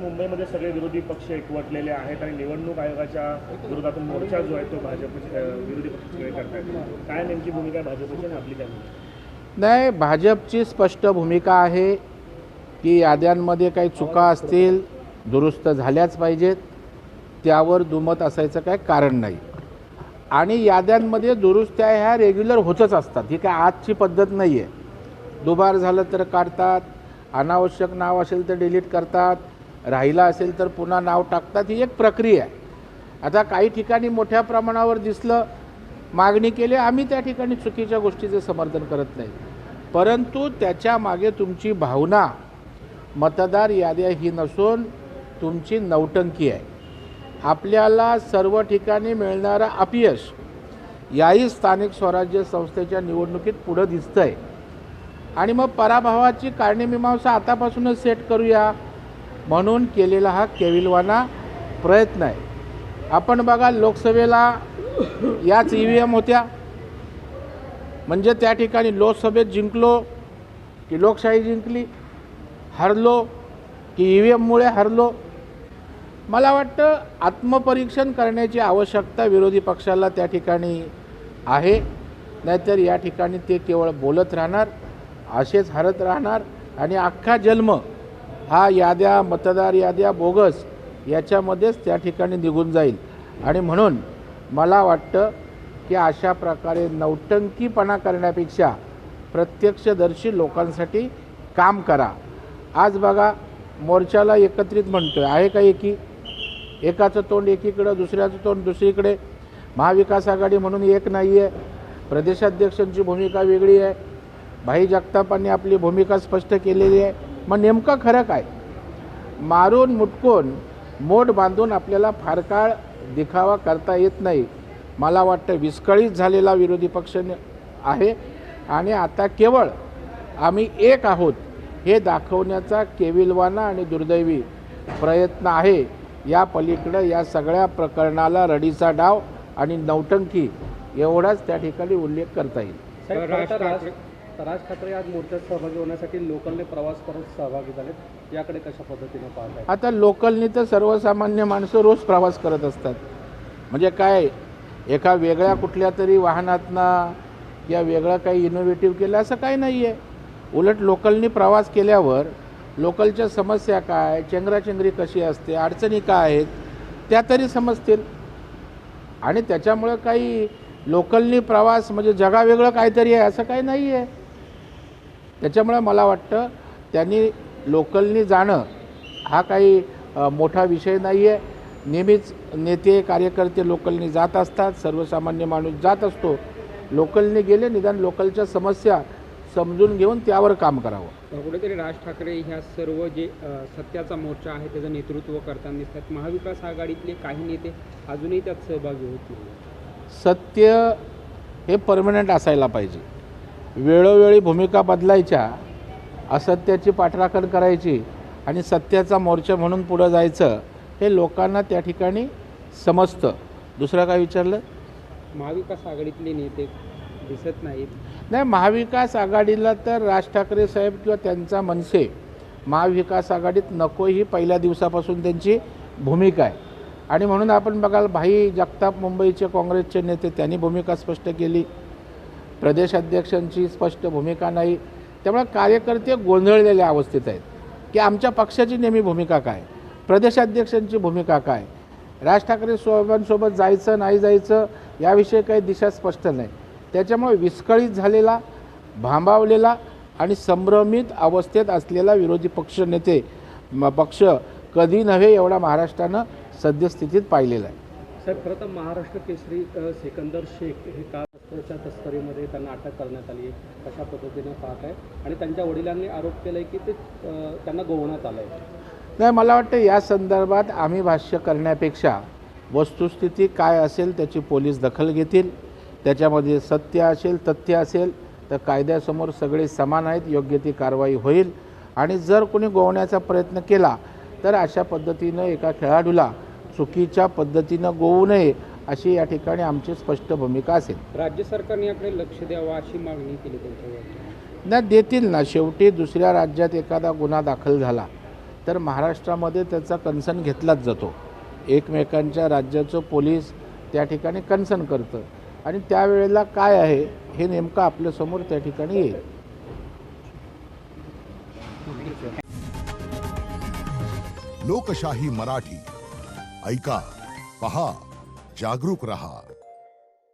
मुंबईमध्ये सगळे विरोधी पक्ष एकवटलेले आहेत आणि निवडणूक आयोगाच्या विरोधातून मोर्चा जो आहे तो भाजपचे विरोधी पक्ष सगळे करतायत. काय नेमकी भूमिका आहे भाजपची आणि आपली काय भूमिका? नाही, भाजपची स्पष्ट भूमिका आहे की याद्यांमध्ये काही चुका असतील दुरुस्त झाल्याच पाहिजेत, त्यावर दुमत असायचं काय कारण नाही. आणि याद्यांमध्ये दुरुस्त्या ह्या रेग्युलर होतच असतात, ही काय आजची पद्धत नाही आहे. दुबार झालं तर काढतात, अनावश्यक नाव असेल तर डिलीट करतात, राहिला असेल तर पुन्हा नाव टाकतात, ही एक प्रक्रिया आहे. आता काही ठिकाणी मोठ्या प्रमाणावर दिसलं, मागणी केली, आम्ही त्या ठिकाणी चुकीच्या गोष्टीचे समर्थन करत नाही, परंतु त्याच्या मागे तुमची भावना मतदार याद्या ही नसून तुमची नौटंकी आहे. आपल्याला सर्व ठिकाणी मिळणारं अपयश याही स्थानिक स्वराज्य संस्थेच्या निवडणुकीत पुढं दिसतं आहे. आणि मग पराभवाची कारणमीमांसा आतापासूनच सेट करूया म्हणून केलेला हा केविलवाना प्रयत्न आहे. आपण बघा, लोकसभेला याच EVM होत्या, म्हणजे त्या ठिकाणी लोकसभेत जिंकलो की लोकशाही जिंकली, हरलो की EVMमुळे हरलो. मला वाटतं आत्मपरीक्षण करण्याची आवश्यकता विरोधी पक्षाला त्या ठिकाणी आहे. नाहीतर या ठिकाणी ते केवळ बोलत राहणार, असेच हरत राहणार आणि अख्खा जन्म हा याद्या, मतदार याद्या बोगस याच्यामध्येच त्या ठिकाणी निघून जाईल. आणि म्हणून मला वाटतं की अशा प्रकारे नौटंकीपणा करण्यापेक्षा प्रत्यक्षदर्शी लोकांसाठी काम करा. आज बघा, मोर्चाला एकत्रित म्हणतोय, आहे का एकाचं तोंड एकीकडं, दुसऱ्याचं तोंड दुसरीकडे. महाविकास आघाडी म्हणून एक नाही आहे, प्रदेशाध्यक्षांची भूमिका वेगळी आहे, भाई जगतापांनी आपली भूमिका स्पष्ट केलेली आहे. मग नेमकं खरं काय? मारून मुटकून मोठ बांधून आपल्याला फार काळ दिखावा करता येत नाही. मला वाटतं विस्कळीत झालेला विरोधी पक्ष आहे आणि आता केवळ आम्ही एक आहोत हे दाखवण्याचा केविलवाना आणि दुर्दैवी प्रयत्न आहे. या पलीकडं या सगळ्या प्रकरणाला रडीचा डाव आणि नौटंकी एवढाच त्या ठिकाणी उल्लेख करता येईल. राज ठाकरे आज मोर्चात सहभागी होण्यासाठी लोकलने प्रवास करत सहभागी झालेत, याकडे कशा पद्धतीने पाहताय? आता लोकलनी तर सर्वसामान्य माणसं रोज प्रवास करत असतात. म्हणजे काय, एका वेगळ्या कुठल्या तरी वाहनातनं या वेगळं काही इनोव्हेटिव्ह केलं असं काही नाही आहे. उलट लोकलनी प्रवास केल्यावर लोकलच्या समस्या काय, चेंगराचेंगरी कशी असते, अडचणी काय आहेत त्या तरी समजतील. आणि त्याच्यामुळं काही लोकलनी प्रवास म्हणजे जगावेगळं काहीतरी आहे असं काही नाही आहे. त्याच्यामुळे मला वाटतं त्यांनी लोकलनी जाणं हा काही मोठा विषय नाही आहे. नेहमीच नेते कार्यकर्ते लोकलनी जात असतात, सर्वसामान्य माणूस जात असतो. लोकलनी गेले, निदान लोकलच्या समस्या समजून घेऊन त्यावर काम करावं. कुठेतरी राज ठाकरे ह्या सर्व जे सत्याचा मोर्चा आहे त्याचं नेतृत्व करताना दिसतात. महाविकास आघाडीतले काही नेते अजूनही त्यात सहभागी होतील. सत्य हे परमनंट असायला पाहिजे. वेळोवेळी भूमिका बदलायच्या, असत्याची पाठराखण करायची आणि सत्याचा मोर्चा म्हणून पुढं जायचं, हे लोकांना त्या ठिकाणी समजतं. दुसरं काय विचारलं? महाविकास आघाडीतले नेते दिसत नाहीत. नाही, महाविकास आघाडीला तर राज ठाकरे साहेब किंवा त्यांचा मनसे महाविकास आघाडीत नको ही पहिल्या दिवसापासून त्यांची भूमिका आहे. आणि म्हणून आपण बघाल, भाई जगताप मुंबईचे काँग्रेसचे नेते, त्यांनी भूमिका स्पष्ट केली, प्रदेशाध्यक्षांची स्पष्ट भूमिका नाही. त्यामुळे कार्यकर्ते गोंधळलेल्या अवस्थेत आहेत की आमच्या पक्षाची नेहमी भूमिका काय, प्रदेशाध्यक्षांची भूमिका काय, राज ठाकरे साहेबांसोबत जायचं नाही जायचं याविषयी काही दिशा स्पष्ट नाही. त्याच्यामुळे विस्कळीत झालेला, भांबावलेला आणि संभ्रमित अवस्थेत असलेला विरोधी पक्ष कधी नव्हे एवढा महाराष्ट्रानं सद्यस्थितीत पाहिलेला आहे. साहेब, खरं तर महाराष्ट्र केसरी सिकंदर शेख हे कारच्या तस्करीमध्ये त्यांना अटक करण्यात आली आहे, कशा पद्धतीने पाहत आहे? आणि त्यांच्या वडिलांनी आरोप केला आहे की ते त्यांना गोवण्यात आलं आहे. नाही, मला वाटतं या संदर्भात आम्ही भाष्य करण्यापेक्षा वस्तुस्थिती काय असेल त्याची पोलीस दखल घेतील. त्याच्यामध्ये सत्य असेल, तथ्य असेल तर कायद्यासमोर सगळे समान आहेत, योग्य ती कारवाई होईल. आणि जर कोणी गोवण्याचा प्रयत्न केला तर अशा पद्धतीनं एका खेळाडूला चुकीच्या पद्धतीनं गोवू नये अशी या ठिकाणी आमची स्पष्ट भूमिका असेल. राज्य सरकारने याकडे लक्ष द्यावं अशी मागणी केली त्यांच्यावर. नाही, देतील ना. शेवटी दुसऱ्या राज्यात एखादा गुन्हा दाखल झाला तर महाराष्ट्रामध्ये त्याचा कन्सर्न घेतलाच जातो. एकमेकांच्या राज्याचं पोलीस त्या ठिकाणी कन्सर्न करतं आणि त्यावेळेला काय आहे हे नेमकं आपल्यासमोर त्या ठिकाणी येईल. लोकशाही मराठी ऐका, पहा, जागरूक रहा.